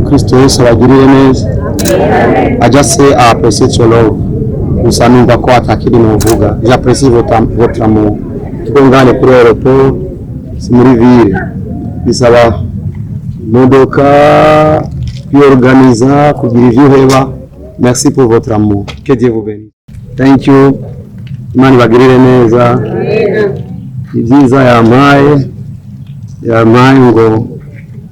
Kristo Yesu abagirire neza. I just say I appreciate your love. Gusa numva ko atakiri novuga. J'apprécie votre amour. Twongane kuri aeroport si muri ville. Bisaba modoka kwiorganiza kugira ivyo uheba. Merci pour votre amour. Que Dieu vous bénisse. Thank you. Imana ibagirire neza. Ibyiza yampaye ngo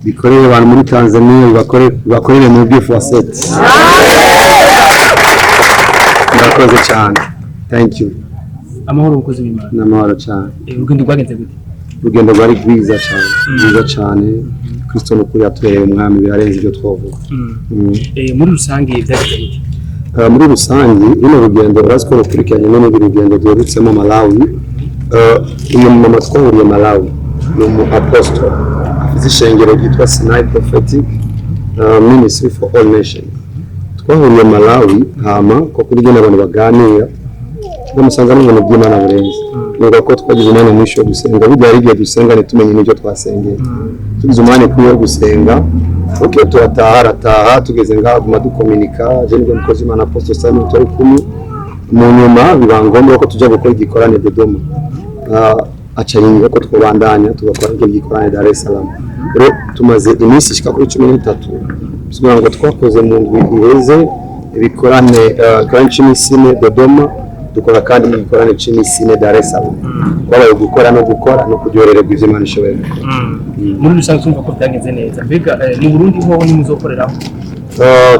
bikorere abantu muri Tanzania bakorere mu by'Fosset. Ndakoze cyane. Thank you. Amahoro umukozi w'Imana. Namahoro cyane. Urugendo rwagenze gute? Urugendo rwari rwiza cyane. Rwiza cyane. Kristo no kuri atuye umwami birarenze ibyo twavuga. Muri rusange byagenze gute? Muri rusange runo rugendo rwaziko rukurikiranye n'ibindi rugendo duherutsemo Malawi. Uyu mama twahuriye Malawi ni umu apostle afite ishengero ryitwa Sinai Prophetic Ministry for All Nations. Twahuriye Malawi hama ko kuri gena abantu baganira bamusanga n'ibintu by'Imana burenze. Nuko ko twagize umwanya mwinshi wo gusenga bijya igihe dusenga nitumenye n'ibyo twasengeye. Tugize umwanya wo gusenga okay turataha tugeze ngaho guma dukomunika je n'ibyo mukozi Imana apostle Simon turi kumwe mu nyuma biba ngombwa ko tujya gukora igikorane Dodoma. Acayinga ko twobandanya tugakora igikorane Dar es Salaam. Rero tumaze iminsi ishika kuri 13 kugira ngo twakoze mu ndwi iheze ibikorane Grand Chimisine Dodoma dukora kandi mu gikorane Chimisine Dar es Salaam. Kwabaye gukora no kuryorererwa ivyo Imana ishoboye. Muri rusange tumva ko byagenze neza. Mbega ni Burundi ho ni muzokoreraho?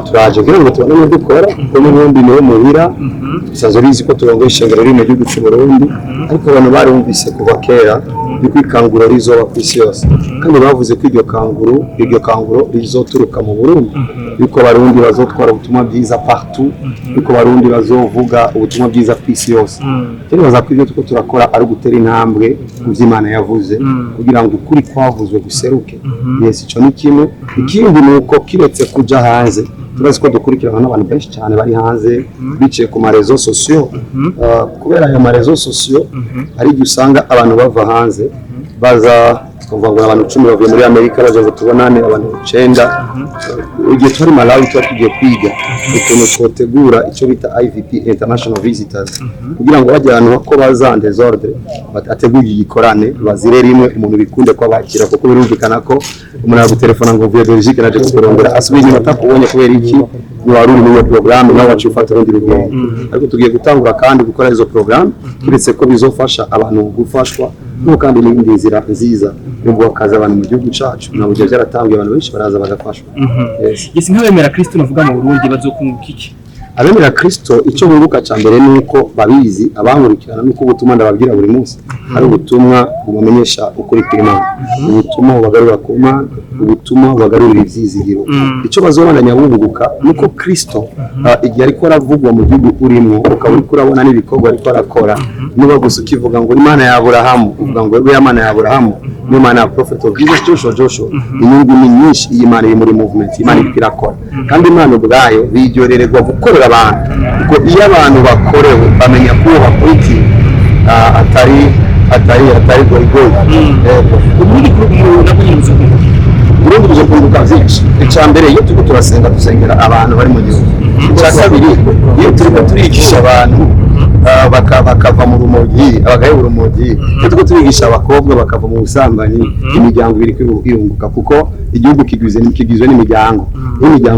Turaje kugira ngo tubone dukora kuko n'ubundi niho muhira bisanzwe bizi ko turongoye ishengero riri mu gihugu cy'u Burundi ariko abantu barumvise kuva kera yuko ikanguro rizoba ku isi yose kandi bavuze ko iryo kanguro rizoturuka mu Burundi yuko abarundi bazotwara ubutumwa bwiza partout yuko abarundi bazovuga ubutumwa bwiza ku isi yose rero baza ko ibyo turakora ari gutera intambwe mu by'Imana yavuze kugira ngo ukuri kwavuzwe guseruke. Yes, ico ni kimwe. Ikindi nuko kiretse kuja hanze turazi ko dukurikirana n'abantu benshi cyane bari hanze biciye ku marezo sociaux kubera ayo marezo sociaux ari usanga abantu bava hanze baza kuvuga ngo abantu 10 bavuye muri Amerika baje tubonane abantu 9 igihe turi Malawi tugiye kwiga ukuntu twotegura icyo bita IVP International Visitors kugira ngo bajye ahantu ko bazande desordre batateguye igikorane bazire rimwe umuntu bikunde ko bakira kuko birumvikana ko umuntu agutelefona ngo vuye Belgique naje kurondera asubiye inyuma atakubonye kubera iki ni waruri mu programme nawe wacifatira undi rugendo ariko tugiye gutangura kandi gukora izo programme kiretse ko bizofasha abantu gufashwa no kandi n'indi nzira nziza yo gukaza abantu mu gihugu cyacu na buryo byaratangiye abantu benshi baraza bagafashwa. Yes, nk'abemera Kristo navuga mu Burundi bazokunguka iki? Abemera Kristo icyo bunguka cyambere nuko babizi abankurikirana nuko ubutumwa ndababwira buri munsi ari ubutumwa bubamenyesha ukuri kw'Imana, ubutumwa bubagarura ku Mana, ubutumwa bubagarurira ivyizigiro. Icyo bazobandanya bunguka nuko Kristo igihe ariko aravugwa mu gihugu urimo ukaba uriko urabona n'ibikorwa ariko arakora niba gusa ukivuga ngo Imana ya Aburahamu uvuga ngo we Imana ya Aburahamu n'Imana ya Prophet of Jesus Joshua inyungu ni nyinshi iyi Imana iri muri movement Imana iri irakora kandi Imana ubwayo bidyorererwa gukorera abantu kuko iyo abantu bakorewe bamenya ko bakuriki atari goyigoyi ubundi nakunyuze Burundi buje kunguka vyinshi. Icambere iyo turiko turasenga dusengera abantu bari mu gihugu. Icakabiri iyo turiko turigisha abantu bakava mu rumogi abagaye urumogi turiko turigisha abakobwa bakava mu busambanyi imiryango iri kwirunguka kuko igihugu kigizwe n'imiryango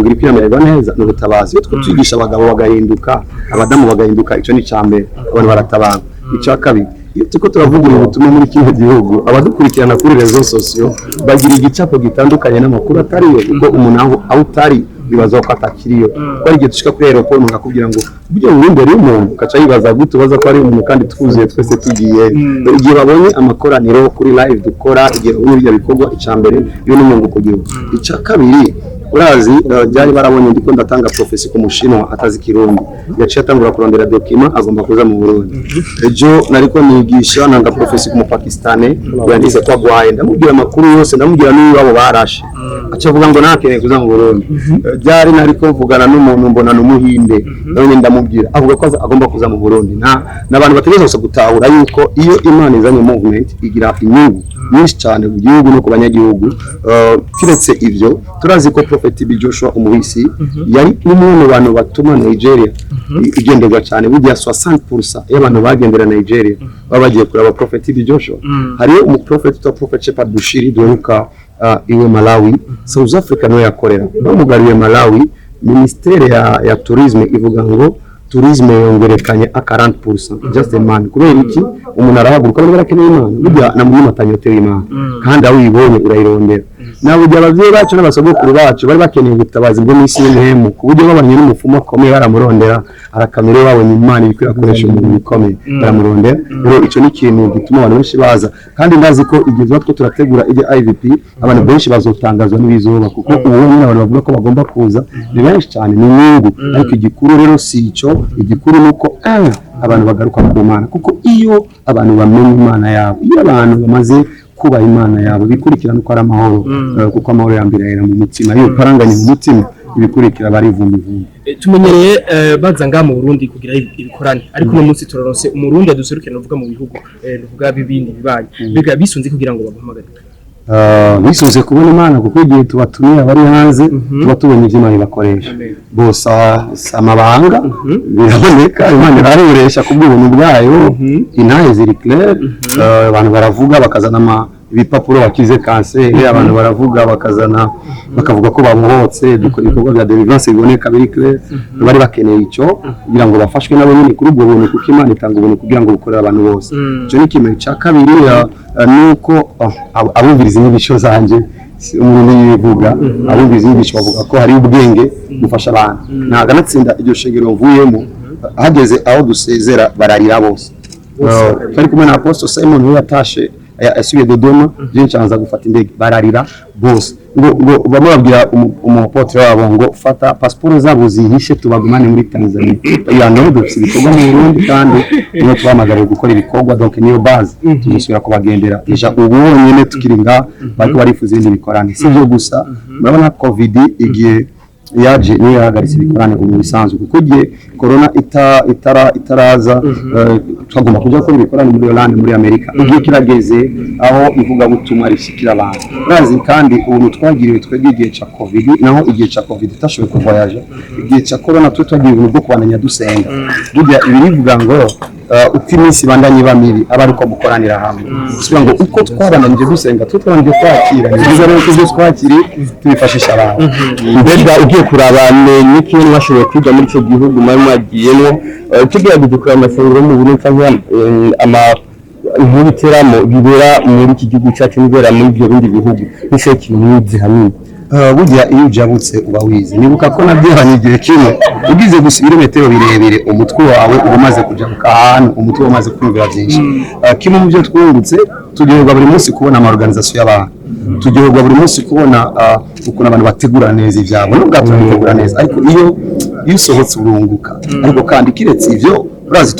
iri kwiramererwa neza n'ubutabazi iyo turiko turigisha abagabo bagahinduka abadamu bagahinduka ico ni cambere abantu baratabana. Icakabiri iyo turiko turavugira ubutumwa muri kino gihugu abadukurikirana kuri rezo sociaux bagira igicapo gitandukanye n'amakuru atariyo kuko umuntu aho utari bibaza ko atakiriyo ko igihe dushika kuri aeroport ngakubwira ngo buryo uri imbere y'umuntu ukaca yibaza gute ubaza ko ari umuntu kandi twuzuye twese tugiye igihe babonye amakoraniro kuri live dukora igihe babonye ibyo bikorwa icambere iyo n'umuntu kugira icakabiri urazi byari barabonye ndiko ndatanga profesi ku mushinwa atazi kirundi yaciye atangura kurondera document agomba kuza mu Burundi ejo nariko nigisha nanga profesi ku Pakistani yandize kwa gwaye ndamubwira amakuru yose ndamubwira n'abo barashe acha vuga ngo nakeneye kuza mu Burundi byari nariko mvugana n'umuntu mbona n'umuhinde none ndamubwira avuga ko agomba kuza mu Burundi n'abantu bategereza gutahura yuko iyo Imana izanye movement igira inyungu nyinshi cyane mu gihugu no ku banyagihugu kiretse ivyo turazi ko Prophet B Joshua umuhisi yari umwe mu bantu batuma Nigeria igenderwa cyane burya 60% y'abantu bagendera Nigeria babagiye kuraba Prophet B Joshua hariyo umuprofeti to Prophet Shepard Bushiri duheruka iwe Malawi South Africa no yakorera bamugariye Malawi ministere ya tourisme ivuga ngo tourisme yongerekanye 40% just a man kubera iki umuntu arahaguruka bari barakeneye Imana burya namuri matanyotera Imana kandi awibonye urayirondera nabo bya abavyeyi bacu n'abasogokuru bacu bari bakeneye gutabaza bwo misi y'intemu ku buryo babanye n'umufumo akomeye baramurondera arakamere babonye Imana ibikwira akoresha umuntu bikomeye baramurondera rero ico ni ikintu gituma abantu benshi baza kandi ndazi ko igezwa two turategura IVP abantu benshi bazotangazwa n'ibizoba kuko ubu abantu bavuga ko bagomba kuza ni benshi cyane ni nyungu ariko igikuru rero si ico igikuru nuko abantu bagaruka ku Mana kuko iyo abantu bamenye Imana yabo iyo abantu bamaze kuba Imana yabo bikurikirana uko ari amahoro kuko amahoro yambere yera mu mutima iyo paranganye mu mutima ibikurikira bari vumbi tumenyereye baza nga mu Burundi kugira ibikorane ariko uno munsi turaronse umurundi aduserukira nuvuga mu bihugu nuvuga bibindi bibanye biga bisunze kugira ngo baguhamagare bisunze kubona Imana kuko igihe tubatumiye bari hanze tuba tubonye ivy'Imana bakoresha bose amabanga biraboneka Imana iraruresha kubw'ubuntu bwayo inahe ziri clair abantu baravuga bakazana ibipapuro bakize kanseri abantu baravuga bakazana bakavuga ko bamuhotse dukora ibikorwa bya deliverance biboneka biri clair bari bakeneye ico kugira ngo bafashwe nabo nyine kuri ubwo buntu kuko Imana itanga ubuntu kugira ngo bukorere abantu bose ico ni kimwe cya kabiri nuko abumviriza inyigisho zanje umuntu yivuga abumviriza inyigisho bavuga ko hari ubwenge gufasha abantu ntaga natsinda iryo shengero mvuyemo hageze aho dusezera bararira bose twari kumwe na Apostle Simon we yatashe asubiye Dodoma byincanza gufata indege bararira bose ngo bamubabwira umupotre wabo ngo fata passport zabo zihishe tubagumane muri Tanzania yano dufite ibikorwa mu Burundi kandi niyo twamagariye gukora ibikorwa donc niyo base tuzosubira kubagendera deja ubu nyene tukiringa bariko barifuza ibindi bikorane sivyo gusa murabona covid igiye yaje niyo yahagaritse ibikorane mu bisanzwe kuko igihe corona itaraza twagomba kujya gukora ibikorane muri Holland muri Amerika igihe kirageze aho ivuga gutuma rishikira abantu bazi kandi ubu twagiriwe twebwe igihe ca covid naho igihe ca covid tashoboye kuvoyaje igihe ca corona twagiye ibintu byo kubandanya dusenga burya ibirivuga ngo uko iminsi bandanye bamiri abariko mukoranira hamwe kugira ngo uko twabananje dusenga twabanje kwakira nizo rero ko twakiri tubifashisha abantu mbega ugiye kurabane niki mwashoboye kwiga muri cyo gihugu mari mwagiyemo tugiye gukora amafunguro mu Burundi cyangwa nk'ibiteramo bibera muri iki gihugu cyacu nibera muri ibyo bindi bihugu n'icyo kintu mwizi hamwe burya iyo ujabutse uba wize nibuka ko nabyihanye igihe kimwe ugize gusa ibirometero birebire umutwe wawe uba umaze kujabuka ahantu umutwe umaze kumvira byinshi kimwe mu byo twungutse tugirirwa buri munsi kubona amaorganisation y'abantu tugirirwa buri munsi kubona ukuntu abantu bategura neza ivyabo n'ubwato bategura neza ariko iyo usohotse urunguka ariko kandi kiretse ivyo urazi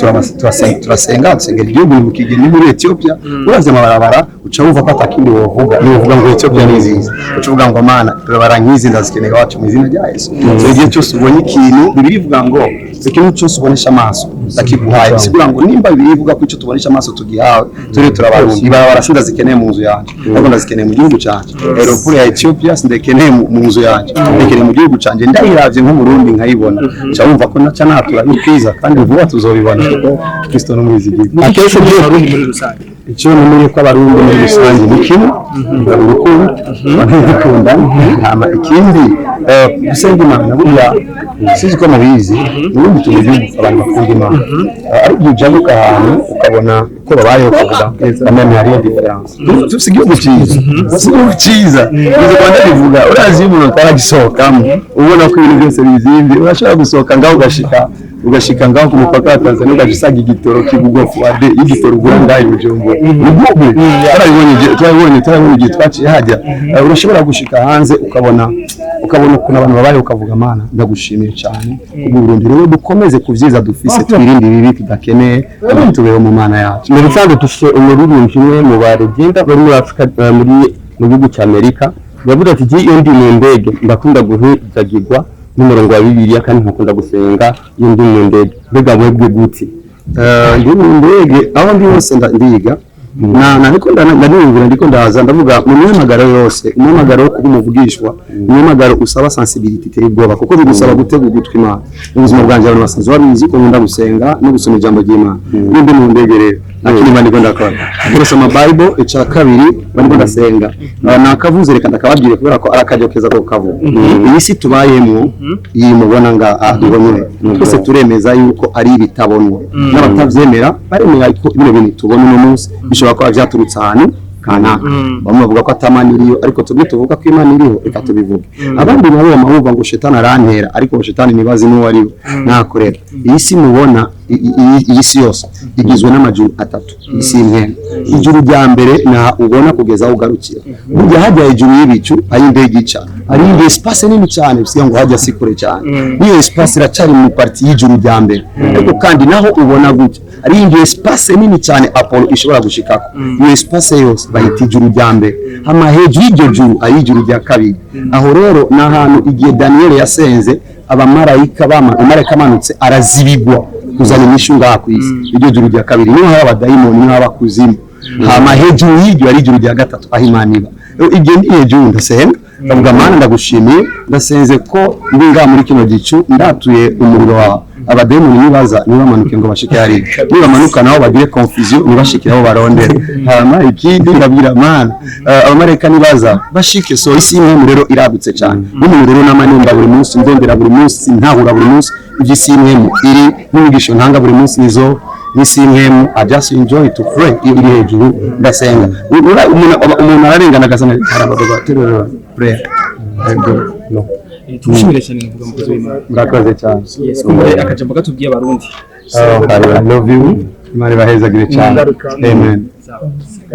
turasenga dusengera igihugu mu kigeni muri Ethiopia urazi amabarabara uca wumva ko atakindi wovuga nivuga ngo Ethiopia ni nziza uca uvuga ngo Mana turabara nkizi ndazikeneye wacu mu izina rya Yesu so igihe cyose ubonye ikintu birivuga ngo ikintu cyose ubonesha amaso ndakiguhaye sigura ngo nimba birivuga ko icyo tubonesha amaso tugihawe turi turabarundi ibarabara sinda zikeneye mu nzu yacu ahubwo ndazikeneye mu gihugu cyacu aeroport ya Ethiopia sindekeneye mu nzu yacu ndekeneye mu gihugu cyacu ndayiravye nk'umurundi nkayibona ca wumva ko naca natura n'ukwiza kandi vuba tuzobibona kuko Kristo no mwizigirwa akesho byo Burundi muri rusange icyo namenye ko abarundi muri rusange ni kimwe urukundo banakunda hama ikindi gusenga Imana burya sizi ko mubizi ubundi tugiye abantu bakunda Imana ariko ujabuka ahantu ukabona ko babayeho kuvuga bamwe hari difference tufise igihugu cyiza nizo kwanda bivuga urazi umuntu ataragisohokamo ubona ko ibintu byose bizimbi urashobora gusohoka ngaho ugashika ugashika ngaho ku mupaka wa Tanzania ugasanga igitoro kigugwa fuade y'igitoro ugura ngaho ibijumbo turabibonye igihe twaciye hajya urashobora gushika hanze ukabona ukuntu abantu babaye ukavuga mana ndagushimiye cyane ubwo Burundi rero dukomeze kuvyiza dufise twirinde ibibi tudakeneye tubeho mu mana yacu mu bisanzwe dufite umuririmbyi umwe mu baregenda bari muri Afrika mu gihugu cya Amerika yavuze ati iyo ndi mu ndege ndakunda guhezagirwa n'umurongo wa Bibiliya kandi nkakunda gusenga iyo ndi mu ndege mbega mwebwe gute ndi mu ndege aho ndi hose ndiga ndiko ndaza ndavuga mu myamagaro yose umwamagaro wo kuba umuvugishwa umwamagaro usaba sensibility iteye ubwoba kuko bigusaba gutega ugutwi Imana ubuzima bwanjye abantu basanzwe babizi ko nkunda gusenga no gusoma ijambo ry'Imana ndi mu ndege rero nakindi ndiko ndakora gusoma Bible ica kabiri ndiko ndasenga nakavuze reka ndakababwire kubera ko arakajokeza ko kavuga iyi si tubayemo iyi mubona nga ibonwe twese turemeza yuko ari ibitabonwa n'abatavyemera baremera ko bino bintu tubona uno munsi bishobora kuba vyaturutse ahantu kanaka bamwe bavuga ko atamana iriho ariko tubwe tuvuga ko Imana iriho reka tubivuge abandi nabo bamahumva ngo shetani arantera ariko shetani nibazi n'uwo ariwe nakorera iyi si mubona iyi si yose igizwe n'amajuru atatu isi imwe ijuru rya mbere na ubona kugeza aho ugarukira burya hajya ijuru y'ibicu ari indege ica ari indi espace nini cyane bisiga ngo hajya sikure cyane niyo espace iracari mu parti y'ijuru rya mbere ariko kandi naho ubona gutya ari indi espace nini cyane Apollo ishobora gushikako iyo espace yose bayita ijuru rya mbere hama hejuru y'iryo juru ari ijuru rya kabiri aho rero n'ahantu igihe Daniel yasenze abamarayika amanutse arazibigwa kuzana inyishu ngaha ku isi iryo juru rya kabiri niho haba abadayimoni niho haba kuzimu hama hejuru y'iryo ari ijuru rya gatatu aho Imana iba ibyo ni hejuru ndasenga ndavuga Mana ndagushimiye ndasenze ko ndi ngaha muri kino gicu ndatuye umuriro wawe abadayimoni nibaza nibamanuke ngo bashike hari nibamanuka naho bagire confusion nibashikire aho barondera hama ikindi ndabwira Mana abamarayika nibaza bashike so isi imwe rero iragutse cyane n'umuntu rero n'amanimba buri munsi ndondera buri munsi ntahura buri munsi isi imwe iri n'imigisho ntanga buri munsi nizo nisi imwe I just enjoy to pray iri hejuru ndasenga umuntu ararengana agasanga arabaterera prayer no tushimire cyane navuga mukozi w'Imana murakoze cyane yes kumbe akajambo gatubwiye abarundi I love you Imana ibahezagire cyane amen.